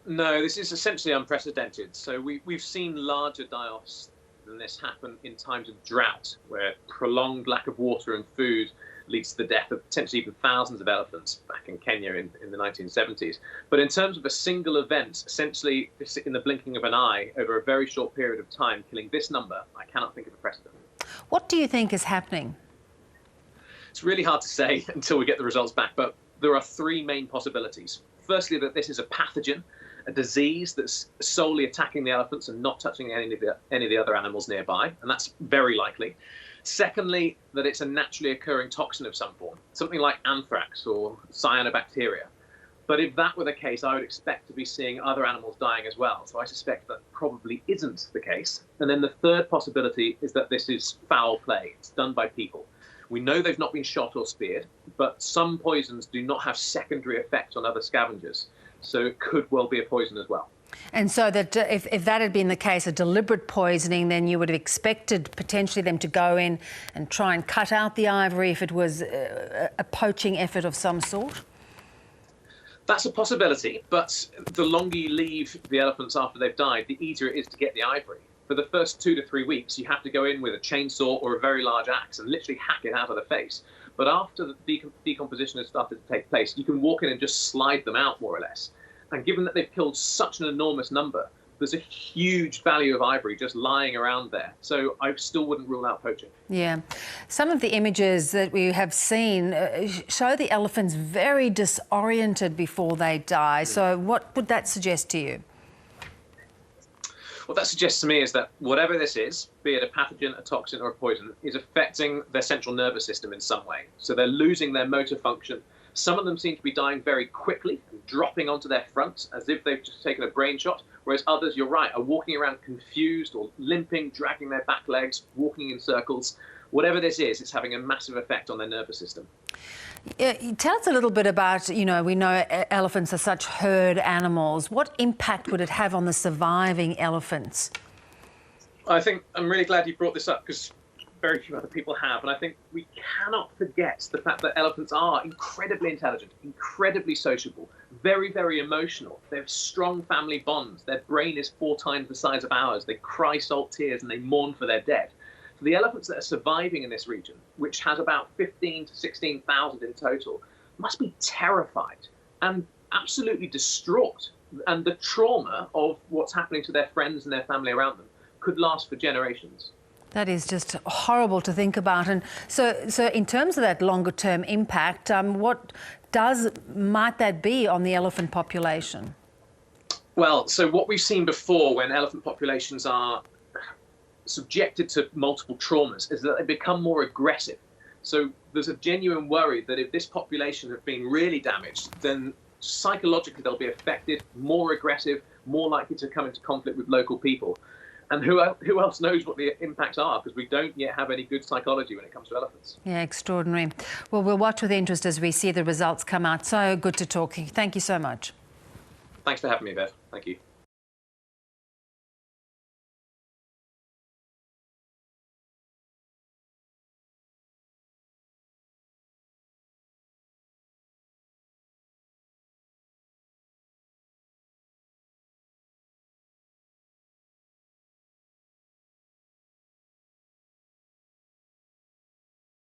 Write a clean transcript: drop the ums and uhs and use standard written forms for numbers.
No, this is essentially unprecedented. So we've seen larger die-offs than this happen in times of drought, where prolonged lack of water and food leads to the death of potentially even thousands of elephants back in Kenya in the 1970s. But in terms of a single event, essentially in the blinking of an eye over a very short period of time, killing this number, I cannot think of a precedent. What do you think is happening? It's really hard to say until we get the results back, but there are three main possibilities. Firstly, that this is a pathogen, a disease that's solely attacking the elephants and not touching any of the other animals nearby, and that's very likely. Secondly, that it's a naturally occurring toxin of some form, something like anthrax or cyanobacteria. But if that were the case, I would expect to be seeing other animals dying as well. So I suspect that probably isn't the case. And then the third possibility is that this is foul play. It's done by people. We know they've not been shot or speared, but some poisons do not have secondary effects on other scavengers. So it could well be a poison as well. And so that if that had been the case, a deliberate poisoning, then you would have expected potentially them to go in and try and cut out the ivory if it was a poaching effort of some sort? That's a possibility, but the longer you leave the elephants after they've died, the easier it is to get the ivory. For the first 2 to 3 weeks, you have to go in with a chainsaw or a very large axe and literally hack it out of the face. But after the decomposition has started to take place, you can walk in and just slide them out, more or less. And given that they've killed such an enormous number, there's a huge value of ivory just lying around there. So I still wouldn't rule out poaching. Yeah. Some of the images that we have seen show the elephants very disoriented before they die. So what would that suggest to you? What that suggests to me is that whatever this is, be it a pathogen, a toxin or a poison, is affecting their central nervous system in some way. So they're losing their motor function. Some of them seem to be dying very quickly and dropping onto their fronts as if they've just taken a brain shot, whereas others, you're right, are walking around confused or limping, dragging their back legs, walking in circles. Whatever this is, it's having a massive effect on their nervous system. Yeah, tell us a little bit about, we know elephants are such herd animals. What impact would it have on the surviving elephants? I'm really glad you brought this up because very few other people have. And I think we cannot forget the fact that elephants are incredibly intelligent, incredibly sociable, very, very emotional. They have strong family bonds. Their brain is 4 times the size of ours. They cry salt tears and they mourn for their dead. So the elephants that are surviving in this region, which has about 15 to 16,000 in total, must be terrified and absolutely distraught. And the trauma of what's happening to their friends and their family around them could last for generations. That is just horrible to think about. And so in terms of that longer-term impact, what might that be on the elephant population? Well, so what we've seen before when elephant populations are subjected to multiple traumas is that they become more aggressive. So there's a genuine worry that if this population have been really damaged, then psychologically they'll be affected, more aggressive, more likely to come into conflict with local people. And who else knows what the impacts are, because we don't yet have any good psychology when it comes to elephants. Yeah, extraordinary. Well, we'll watch with interest as we see the results come out. So good to talk. Thank you so much. Thanks for having me, Bev. Thank you.